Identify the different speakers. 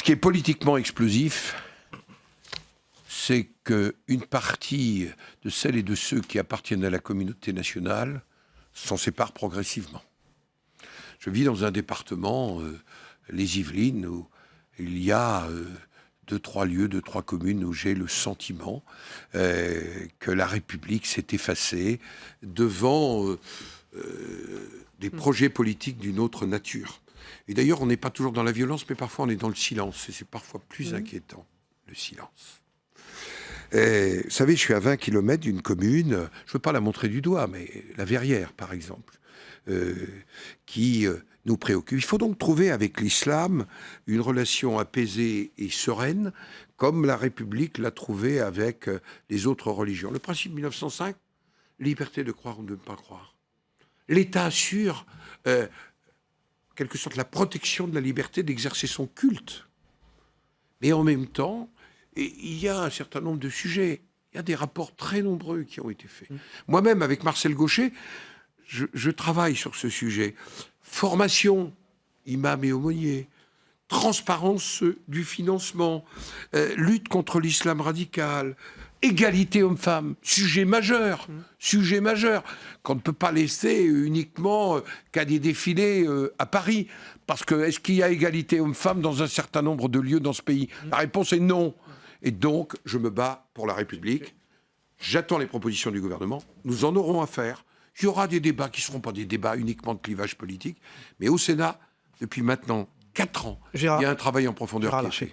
Speaker 1: Ce qui est politiquement explosif, c'est qu'une partie de celles et de ceux qui appartiennent à la communauté nationale s'en séparent progressivement. Je vis dans un département, les Yvelines, où il y a 2-3 lieux, 2-3 communes où j'ai le sentiment que la République s'est effacée devant des projets politiques d'une autre nature. Et d'ailleurs, on n'est pas toujours dans la violence, mais parfois on est dans le silence. Et c'est parfois plus inquiétant, le silence. Et, vous savez, je suis à 20 km d'une commune, je ne veux pas la montrer du doigt, mais la Verrière, par exemple, qui nous préoccupe. Il faut donc trouver avec l'islam une relation apaisée et sereine, comme la République l'a trouvé avec les autres religions. Le principe 1905, liberté de croire ou de ne pas croire. L'État assure, quelque sorte, la protection de la liberté d'exercer son culte. Mais en même temps, il y a un certain nombre de sujets. Il y a des rapports très nombreux qui ont été faits. Moi-même, avec Marcel Gauchet, je travaille sur ce sujet. Formation, imam et aumônier, transparence du financement, lutte contre l'islam radical, égalité homme-femme, sujet majeur, qu'on ne peut pas laisser uniquement qu'à des défilés à Paris. Parce que est-ce qu'il y a égalité homme-femme dans un certain nombre de lieux dans ce pays? La réponse est non. Et donc, je me bats pour la République. J'attends les propositions du gouvernement. Nous en aurons à faire. Il y aura des débats qui ne seront pas des débats uniquement de clivage politique. Mais au Sénat, depuis maintenant 4 ans, il y a un travail en profondeur qui est fait.